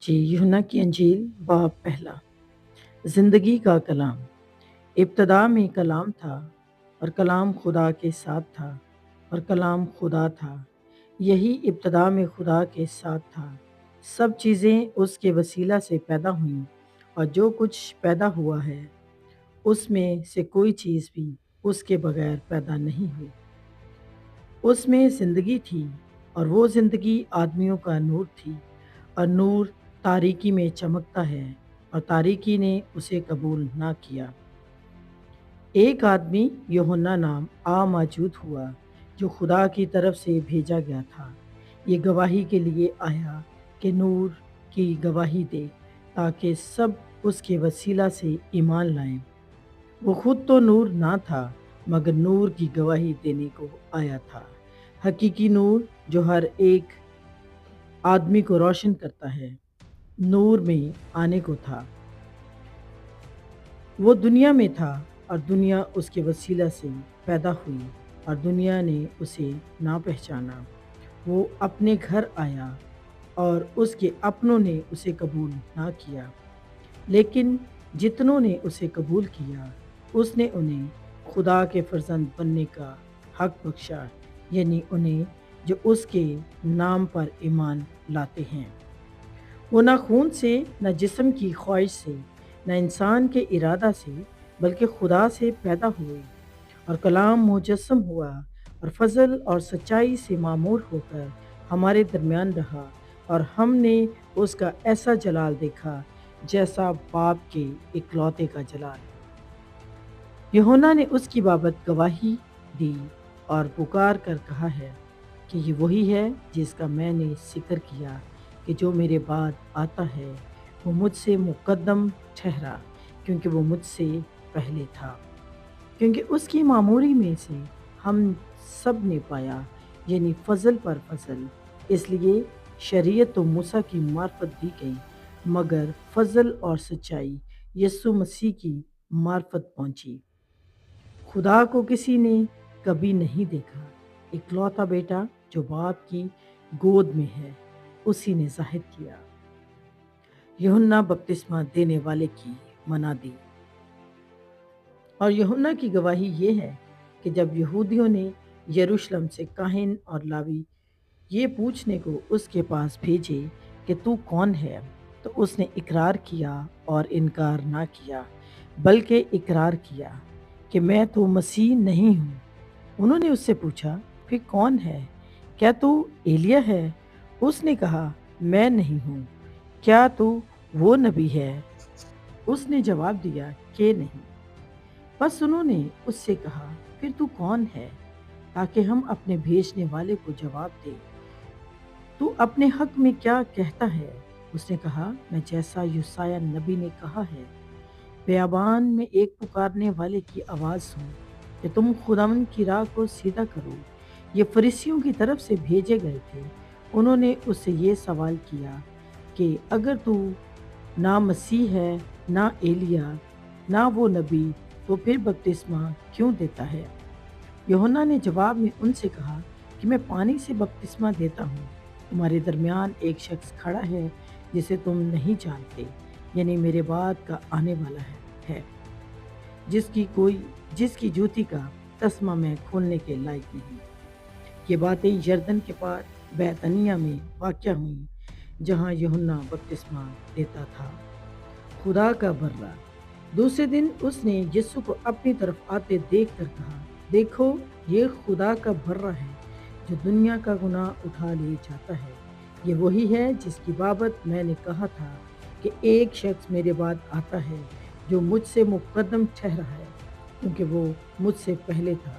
जी, यूहन्ना की अंजील बाब पहला। ज़िंदगी का कलाम। इब्तदा में कलाम था और कलाम खुदा के साथ था और कलाम खुदा था। यही इब्तदा में खुदा के साथ था। सब चीज़ें उसके वसीला से पैदा हुईं और जो कुछ पैदा हुआ है उसमें से कोई चीज़ भी उसके बगैर पैदा नहीं हुई। उसमें ज़िंदगी थी और वो ज़िंदगी आदमियों का नूर थी और नूर तारीकी में चमकता है और तारीकी ने उसे कबूल ना किया। एक आदमी यूहन्ना नाम मौजूद हुआ जो खुदा की तरफ से भेजा गया था। ये गवाही के लिए आया कि नूर की गवाही दे ताकि सब उसके वसीला से ईमान लाएं। वो खुद तो नूर ना था मगर नूर की गवाही देने को आया था। हकीकी नूर जो हर एक आदमी को रोशन करता है नूर में आने को था। वो दुनिया में था और दुनिया उसके वसीला से पैदा हुई और दुनिया ने उसे ना पहचाना। वो अपने घर आया और उसके अपनों ने उसे कबूल ना किया, लेकिन जितनों ने उसे कबूल किया उसने उन्हें खुदा के फर्जंद बनने का हक बख्शा, यानी उन्हें जो उसके नाम पर ईमान लाते हैं। वो ना खून से, न जिस्म की ख्वाहिश से, न इंसान के इरादा से, बल्कि खुदा से पैदा हुए और कलाम मुजस्सम हुआ और फजल और सच्चाई से मामूर होकर हमारे दरमियान रहा और हमने उसका ऐसा जलाल देखा जैसा बाप के इकलौते का जलाल। यूहन्ना ने उसकी बाबत गवाही दी और पुकार कर कहा है कि ये वही है जिसका मैंने जिक्र किया कि जो मेरे बाद आता है वो मुझसे मुकद्दम ठहरा, क्योंकि वो मुझसे पहले था। क्योंकि उसकी मामूरी में से हम सब ने पाया, यानी फजल पर फजल। इसलिए शरीयत तो मूसा की मार्फत दी गई, मगर फजल और सच्चाई यीशु मसीह की मार्फत पहुंची। खुदा को किसी ने कभी नहीं देखा। इकलौता बेटा जो बाप की गोद में है उसी ने जाहिर किया। यूहन्ना बपतिस्मा देने वाले की मनादी। और यूहन्ना की गवाही ये है कि जब यहूदियों ने यरूशलेम से काहिन और लावी ये पूछने को उसके पास भेजे कि तू कौन है, तो उसने इकरार किया और इनकार ना किया, बल्कि इकरार किया कि मैं तो मसीह नहीं हूँ। उन्होंने उससे पूछा, फिर कौन है? क्या तू एलिया है? उसने कहा, मैं नहीं हूँ। क्या तू वो नबी है? उसने जवाब दिया कि नहीं। बस उन्होंने उससे कहा, फिर तू कौन है, ताकि हम अपने भेजने वाले को जवाब दें। तू अपने हक में क्या कहता है? उसने कहा, मैं जैसा यूसाया नबी ने कहा है, बेयाबान में एक पुकारने वाले की आवाज़ सुन कि तुम खुदावंद की राह को सीधा करो। ये फरीसियों की तरफ से भेजे गए थे। उन्होंने उससे ये सवाल किया कि अगर तू ना मसीह है, ना एलिया, ना वो नबी, तो फिर बपतिस्मा क्यों देता है? यूहन्ना ने जवाब में उनसे कहा कि मैं पानी से बपतिस्मा देता हूँ। तुम्हारे दरमियान एक शख्स खड़ा है जिसे तुम नहीं जानते, यानी मेरे बाद का आने वाला है जिसकी जूती का तस्मा मैं खोलने के लायक नहीं। ये बातें यरदन के पार बैतनिया में वाक़या हुई जहाँ यूहन्ना बपतिस्मा देता था। खुदा का बर्रा। दूसरे दिन उसने यीशु को अपनी तरफ आते देख कर कहा, देखो ये खुदा का बर्रा है जो दुनिया का गुनाह उठा ले जाता है। ये वही है जिसकी बाबत मैंने कहा था कि एक शख्स मेरे बाद आता है जो मुझसे मुकद्दम ठहरा है, क्योंकि वो मुझसे पहले था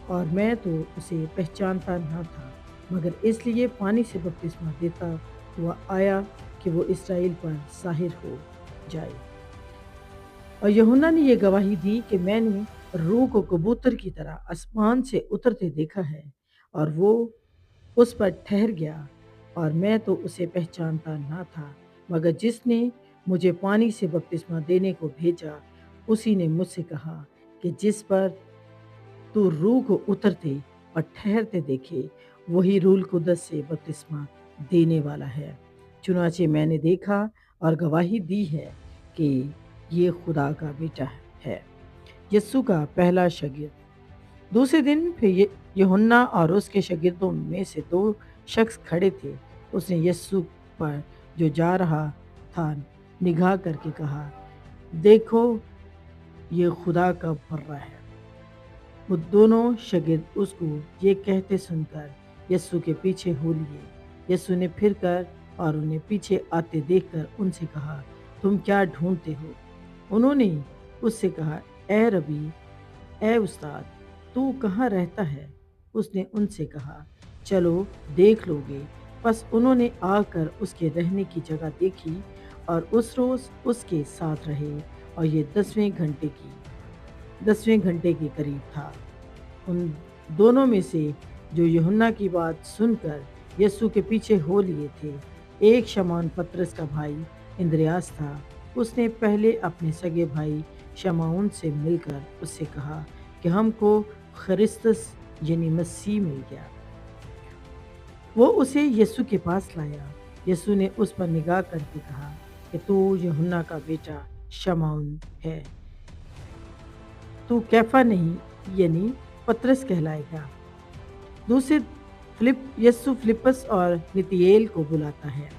और मैं तो उसे पहचानता न था, मगर इसलिए पानी से बपतिस्मा देता हुआ आया कि वो इसराइल पर ज़ाहिर हो जाए। और यूहन्ना ने ये गवाही दी कि मैंने रूह को कबूतर की तरह आसमान से उतरते देखा है और वो उस पर ठहर गया, और मैं तो उसे पहचानता ना था, मगर जिसने मुझे पानी से बपतिस्मा देने को भेजा उसी ने मुझसे कहा कि जिस पर तू रूह को उतरते और ठहरते देखे वही रूह कुदस से बपतिस्मा देने वाला है। चुनाचे मैंने देखा और गवाही दी है कि ये खुदा का बेटा है। यस्सु का पहला शागिर्द। दूसरे दिन फिर यूहन्ना और उसके शागिर्दों में से दो शख्स खड़े थे। उसने यस्सु पर जो जा रहा था निगाह करके कहा, देखो ये खुदा का बर्रा है। वो दोनों शागिर्द उसको ये कहते सुनकर यस्सु के पीछे हो लिए। यस्सु ने फिर कर और उन्हें पीछे आते देखकर उनसे कहा, तुम क्या ढूंढते हो? उन्होंने उससे कहा, ए रबी, ए उस्ताद, तू कहाँ रहता है? उसने उनसे कहा, चलो देख लोगे। बस उन्होंने आकर उसके रहने की जगह देखी और उस रोज उसके साथ रहे, और ये 10वें घंटे के करीब था। उन दोनों में से जो यूहन्ना की बात सुनकर यीशु के पीछे हो लिए थे, एक शमौन पतरस का भाई इंद्रियास था। उसने पहले अपने सगे भाई शमौन से मिलकर उससे कहा कि हमको ख्रिस्तस यानी मसीह मिल गया। वो उसे यीशु के पास लाया। यीशु ने उस पर निगाह करके कहा कि तू यूहन्ना का बेटा शमौन है। तू कैफा नहीं यानी पतरस कहलाएगा। दूसरे यीशु फिलिप्पस और नतनएल को बुलाता है।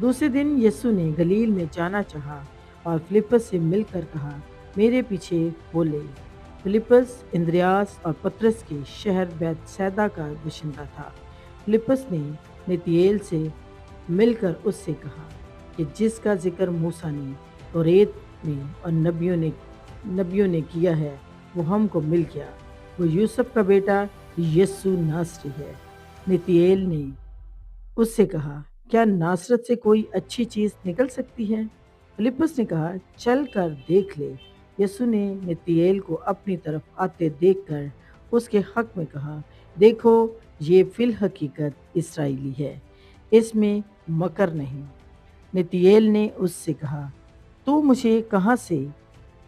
दूसरे दिन यीशु ने गलील में जाना चाहा और फिलिप्पस से मिलकर कहा, मेरे पीछे हो ले। फिलिप्पस इंद्रियास और पतरस के शहर बैतसैदा का बाशिंदा था। फिलिप्पस ने नतनएल से मिलकर उससे कहा कि जिसका जिक्र मूसा ने तौरेत में और नबियों ने किया है, वो हमको मिल गया। वो यूसुफ का बेटा यीशु नासरी है। नतनएल ने उससे कहा, क्या नासरत से कोई अच्छी चीज़ निकल सकती है? फिलिप्पस ने कहा, चल कर देख ले। यीशु ने नतनएल को अपनी तरफ आते देखकर उसके हक में कहा, देखो ये फिल हकीकत इस्राएली है, इसमें मकर नहीं। नतनएल ने उससे कहा, तू मुझे कहाँ से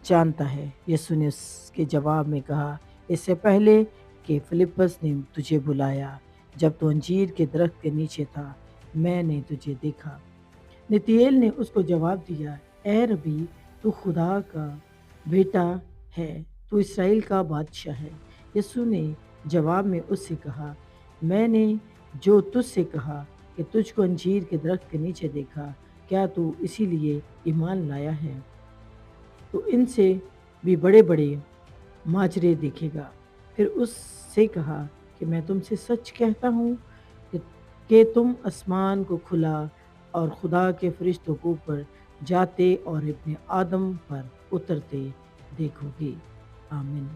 जानता है? यीशु ने उसके जवाब में कहा, इससे पहले कि फिलिप्पस ने तुझे बुलाया, जब तू अंजीर के दरख्त के नीचे था, मैंने तुझे देखा। नतनएल ने उसको जवाब दिया, ए रबी, तू खुदा का बेटा है, तू इस्राएल का बादशाह है। यीशु ने जवाब में उससे कहा, मैंने जो तुझसे कहा कि तुझको अंजीर के दरख्त के नीचे देखा, क्या तू इसीलिए ईमान लाया है? तो इनसे भी बड़े बड़े माजरे देखेगा। फिर उससे कहा कि मैं तुमसे सच कहता हूँ कि तुम आसमान को खुला और खुदा के फरिश्तों को ऊपर जाते और अपने आदम पर उतरते देखोगे। आमीन।